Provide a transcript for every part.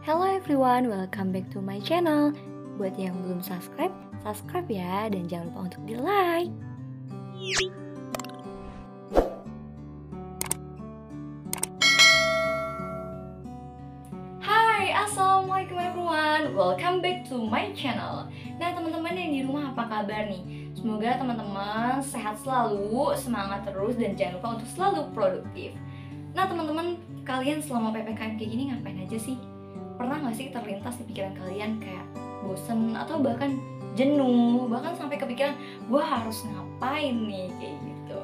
Hello everyone, welcome back to my channel. Buat yang belum subscribe, subscribe ya, dan jangan lupa untuk di like. Hai, assalamualaikum everyone, welcome back to my channel. Nah teman-teman yang di rumah apa kabar nih? Semoga teman-teman sehat selalu, semangat terus, dan jangan lupa untuk selalu produktif. Nah teman-teman, kalian selama PPKM kayak gini ngapain aja sih? Pernah gak sih terlintas di pikiran kalian kayak bosen atau bahkan jenuh, bahkan sampai kepikiran gue harus ngapain nih, kayak gitu.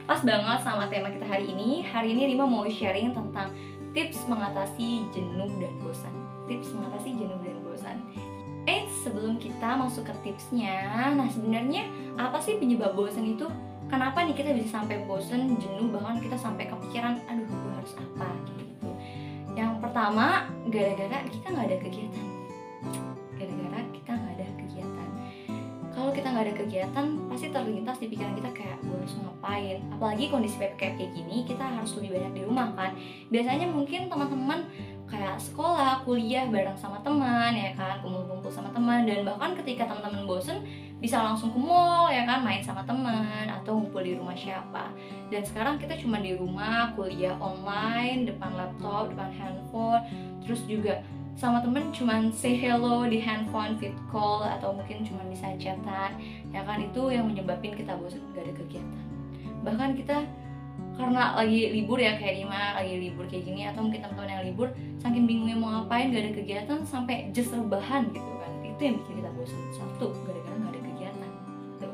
Pas banget sama tema kita hari ini Rima mau sharing tentang tips mengatasi jenuh dan bosan. Tips mengatasi jenuh dan bosan. Sebelum kita masuk ke tipsnya, nah sebenarnya apa sih penyebab bosan itu? Kenapa nih kita bisa sampai bosan, jenuh, bahkan kita sampai kepikiran aduh gue harus apa gitu. Yang pertama, gara-gara kita nggak ada kegiatan. Gara-gara kita nggak ada kegiatan. Kalau kita nggak ada kegiatan, pasti terlintas di pikiran kita kayak gue harus ngapain. Apalagi kondisi PPKM kayak gini, kita harus lebih banyak di rumah kan. Biasanya mungkin teman-teman kayak sekolah, kuliah bareng sama teman ya kan, kumpul-kumpul sama teman, dan bahkan ketika teman-teman bosen bisa langsung ke mall ya kan, main sama teman atau ngumpul di rumah siapa. Dan sekarang kita cuma di rumah, kuliah online, depan laptop, depan handphone, terus juga sama temen cuman say hello di handphone, vid call, atau mungkin cuma bisa chatan ya kan. Itu yang menyebabin kita bosan, gak ada kegiatan. Bahkan kita karena lagi libur ya, kayak Rima lagi libur kayak gini, atau mungkin teman-teman yang libur saking bingungnya mau ngapain, gak ada kegiatan, sampai just rebahan gitu kan. Itu yang bikin kita bosan. Satu, gara-gara gak ada kegiatan gitu.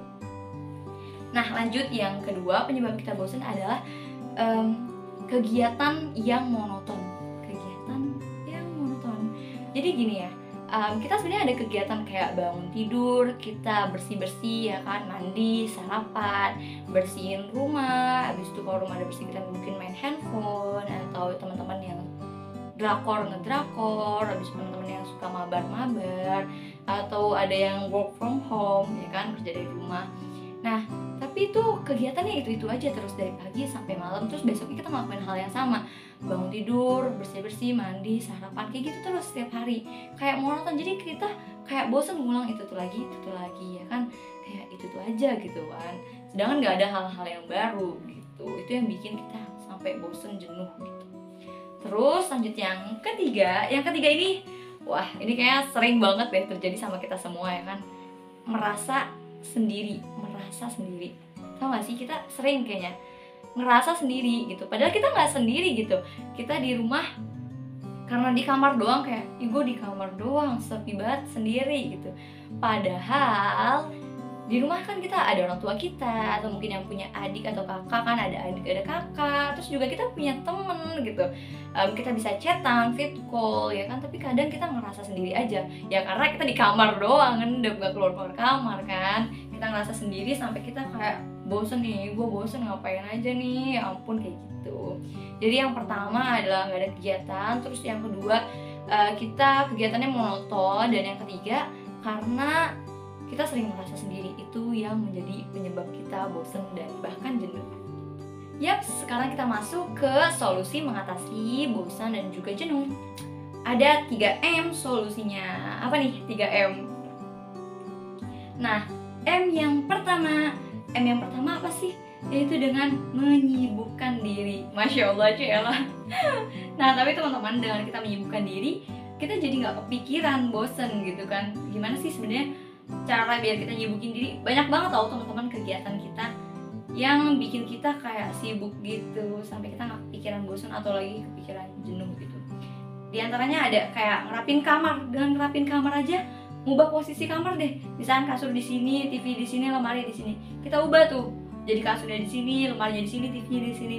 Nah lanjut, yang kedua penyebab kita bosan adalah kegiatan yang monoton. Jadi gini ya, kita sebenarnya ada kegiatan kayak bangun tidur, kita bersih-bersih ya kan, mandi, sarapan, bersihin rumah. Habis itu kalau rumah ada bersih, kita mungkin main handphone, atau teman-teman yang ngedrakor, habis teman-teman yang suka mabar-mabar, atau ada yang work from home ya kan, kerja dari rumah. Nah tapi itu kegiatannya itu aja terus dari pagi sampai malam, terus besoknya kita ngelakuin hal yang sama, bangun tidur, bersih-bersih, mandi, sarapan, kayak gitu terus setiap hari, kayak monoton. Jadi kita kayak bosen ngulang itu lagi ya kan, kayak itu aja gitu kan, sedangkan nggak ada hal-hal yang baru gitu. Itu yang bikin kita sampai bosen, jenuh gitu. Terus lanjut yang ketiga ini, wah ini kayaknya sering banget deh terjadi sama kita semua ya kan, merasa sendiri. Tau gak sih, kita sering kayaknya ngerasa sendiri gitu, padahal kita nggak sendiri gitu. Kita di rumah karena di kamar doang, kayak gue di kamar doang, sepi banget, sendiri gitu. Padahal di rumah kan kita ada orang tua kita, atau mungkin yang punya adik atau kakak kan, ada adik ada kakak, terus juga kita punya temen gitu. Kita bisa chatan, vid call ya kan, tapi kadang kita ngerasa sendiri aja ya karena kita di kamar doang kan, udah gak keluar kamar kan. Kita ngerasa sendiri sampai kita kayak bosen nih, gue bosen ngapain aja nih, ya ampun kayak gitu. Jadi yang pertama adalah gak ada kegiatan, terus yang kedua kita kegiatannya monoton, dan yang ketiga karena kita sering merasa sendiri. Itu yang menjadi penyebab kita bosen dan bahkan jenuh. Yap, sekarang kita masuk ke solusi mengatasi bosan dan juga jenuh. Ada 3M solusinya. Apa nih 3M? Nah, M yang pertama apa sih? Yaitu dengan menyibukkan diri. Masya Allah, Cela. Nah, tapi teman-teman, dengan kita menyibukkan diri, kita jadi nggak kepikiran bosen gitu kan. Gimana sih sebenarnya cara biar kita nyibukin diri? Banyak banget tau teman-teman kegiatan kita yang bikin kita kayak sibuk gitu, sampai kita nggak kepikiran bosen atau lagi kepikiran jenuh gitu. Di antaranya ada kayak ngerapin kamar. Dengan ngerapin kamar aja, ngubah posisi kamar deh. Misalnya kasur di sini, TV di sini, lemari di sini. Kita ubah tuh, jadi kasurnya di sini, lemarinya di sini, TV-nya di sini.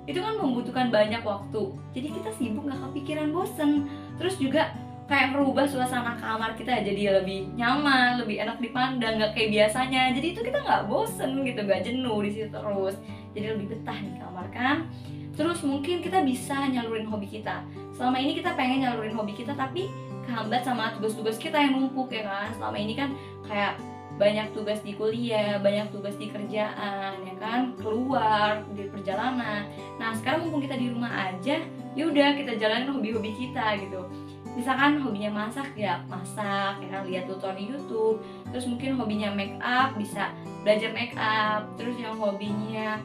Itu kan membutuhkan banyak waktu. Jadi kita sibuk nggak kepikiran bosen. Terus juga kayak merubah suasana kamar kita jadi lebih nyaman, lebih enak dipandang, nggak kayak biasanya. Jadi itu kita nggak bosen gitu, nggak jenuh di situ terus. Jadi lebih betah di kamar kan. Terus mungkin kita bisa nyalurin hobi kita. Selama ini kita pengen nyalurin hobi kita, tapi kehambat sama tugas-tugas kita yang numpuk ya kan. Selama ini kan kayak banyak tugas di kuliah, banyak tugas di kerjaan ya kan, keluar di perjalanan. Nah sekarang mumpung kita di rumah aja, yaudah kita jalanin hobi-hobi kita gitu. misalkan hobinya masak ya masak, ya kan, lihat tutorial di YouTube. Terus mungkin hobinya make up, bisa belajar make up. Terus yang hobinya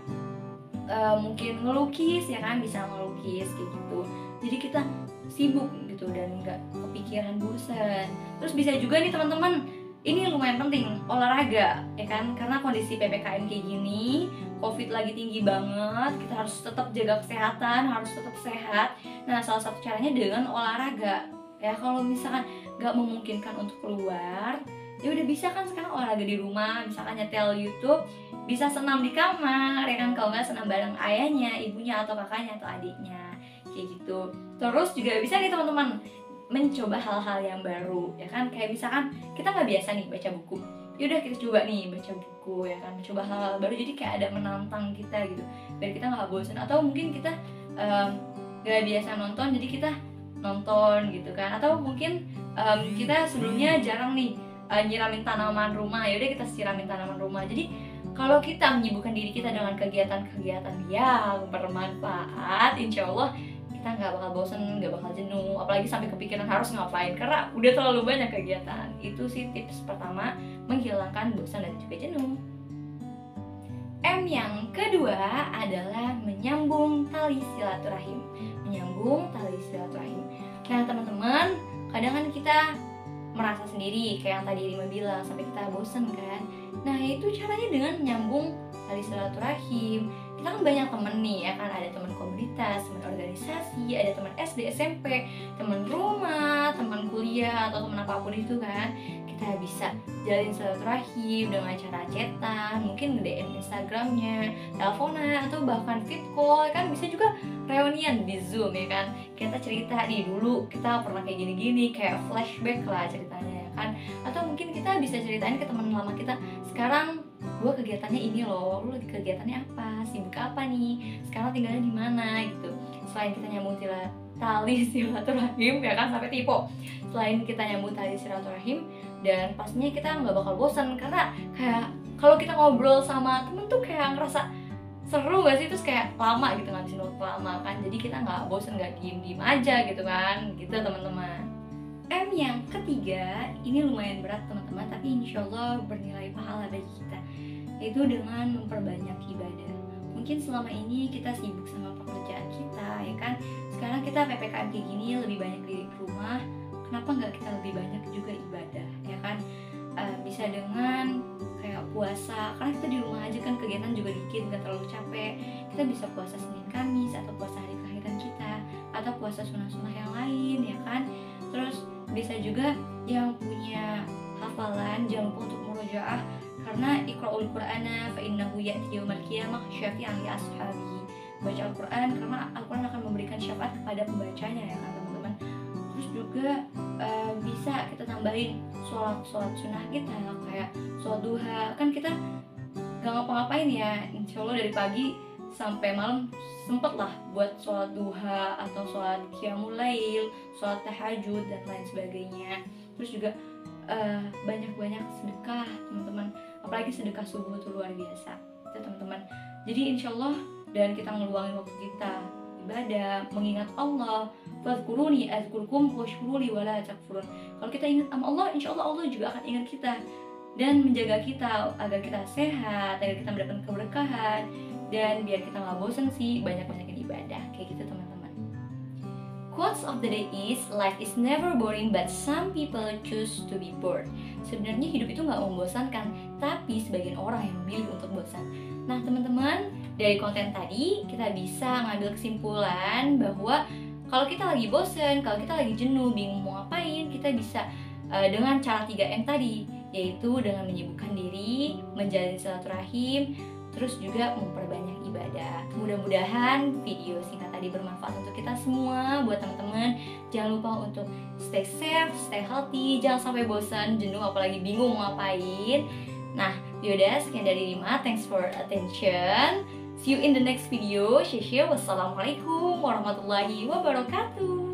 mungkin ngelukis, ya kan, bisa ngelukis kayak gitu. Jadi kita sibuk gitu dan nggak kepikiran bosan. Terus bisa juga nih teman-teman, ini lumayan penting, olahraga, ya kan, karena kondisi PPKM kayak gini, COVID lagi tinggi banget, kita harus tetap jaga kesehatan, harus tetap sehat. Nah, salah satu caranya dengan olahraga. Ya, kalau misalkan nggak memungkinkan untuk keluar, ya udah bisa kan sekarang olahraga di rumah, misalkan nyetel YouTube, bisa senam di kamar, ya kan, kalau nggak senam bareng ayahnya, ibunya, atau kakaknya, atau adiknya, kayak gitu. Terus juga bisa nih teman-teman, mencoba hal-hal yang baru, ya kan, kayak misalkan kita nggak biasa nih baca buku, yaudah kita coba nih baca buku, ya kan, coba hal-hal baru, jadi kayak ada menantang kita gitu, biar kita nggak bosan. Atau mungkin kita nggak biasa nonton, jadi kita nonton gitu kan. Atau mungkin kita sebelumnya jarang nih nyiramin tanaman rumah, yaudah kita siramin tanaman rumah. Jadi kalau kita menyibukkan diri kita dengan kegiatan-kegiatan yang bermanfaat, insya Allah kita nggak bakal bosen, nggak bakal jenuh, apalagi sampai kepikiran harus ngapain karena udah terlalu banyak kegiatan. Itu sih tips pertama, menghilangkan bosan dan juga jenuh. M yang kedua adalah menyambung tali silaturahim. Menyambung tali silaturahim. Nah teman-teman, kadang kan kita merasa sendiri kayak yang tadi Rima bilang, sampai kita bosen kan. Nah itu caranya dengan menyambung tali silaturahim. Kita kan banyak temen nih, ya kan, ada teman komunitas, teman organisasi, ada teman SD, SMP, teman rumah, teman kuliah, atau teman apapun itu kan. Kita bisa jalin silaturahim dengan cara chatan, mungkin nge-DM Instagramnya, teleponan, atau bahkan fit call, kan bisa juga reunian di Zoom, ya kan. Kita cerita nih, dulu kita pernah kayak gini-gini, kayak flashback lah ceritanya, ya kan. Atau mungkin kita bisa ceritain ke teman lama kita, sekarang gue kegiatannya ini loh, lu lagi kegiatannya apa, sibuk apa nih, sekarang tinggalnya di mana gitu. Selain kita nyambung tali silaturahim, ya kan, sampai tipe. Selain kita nyambung tali silaturahim, dan pastinya kita nggak bakal bosan, karena kayak kalau kita ngobrol sama temen tuh kayak ngerasa seru gak sih, terus kayak lama gitu, ngabisin waktu lama kan, jadi kita nggak bosan, nggak diem aja gitu kan, gitu teman-teman. M yang ketiga, ini lumayan berat teman-teman, tapi insya Allah bernilai pahala bagi kita, yaitu dengan memperbanyak ibadah. Mungkin selama ini kita sibuk sama pekerjaan kita, ya kan. Sekarang kita PPKM kayak gini, lebih banyak di rumah, kenapa nggak kita lebih banyak juga ibadah, ya kan. Bisa dengan kayak puasa, karena kita di rumah aja kan, kegiatan juga dikit, nggak terlalu capek. Kita bisa puasa Senin Kamis, atau puasa hari kelahiran kita, atau puasa sunnah-sunnah yang lain, ya kan. Terus bisa juga yang punya hafalan, jangan lupa untuk murojaah, karena iqra'ul qur'ana fa innahu ya'ti yaumil qiyamah syafi'an li ashabihi. Baca Al-Qur'an karena Al-Qur'an akan memberikan syafaat kepada pembacanya, ya kan teman-teman. Terus juga bisa kita tambahin sholat sunnah kita, kayak sholat duha. Kan kita gak ngapa-ngapain ya, insya Allah dari pagi sampai malam sempet lah buat sholat duha, atau sholat qiyamul lail, sholat tahajud, dan lain sebagainya. Terus juga banyak-banyak sedekah teman-teman, apalagi sedekah subuh itu luar biasa itu teman-teman. Jadi insya Allah, dan kita ngeluangin waktu kita ibadah, mengingat Allah, fadhkuruni azkurkum washkuruli wala takfurun. Kalau kita ingat sama Allah, insya Allah Allah juga akan ingat kita dan menjaga kita agar kita sehat, agar kita mendapatkan keberkahan, dan biar kita nggak bosan sih, banyak-banyakin ibadah kayak gitu teman-teman. Quotes of the day is, life is never boring but some people choose to be bored. Sebenarnya hidup itu nggak membosankan, tapi sebagian orang yang memilih untuk bosan. Nah teman-teman, dari konten tadi kita bisa ngambil kesimpulan bahwa kalau kita lagi bosan, kalau kita lagi jenuh, bingung mau ngapain, kita bisa dengan cara 3M tadi, yaitu dengan menyibukkan diri, menjalin silaturahim, terus juga memperbanyak ibadah. Mudah-mudahan video singkat tadi bermanfaat untuk kita semua. Buat teman-teman, jangan lupa untuk stay safe, stay healthy, jangan sampai bosan, jenuh, apalagi bingung mau ngapain. Nah, yaudah sekian dari Rima, thanks for attention. See you in the next video. Wassalamualaikum warahmatullahi wabarakatuh.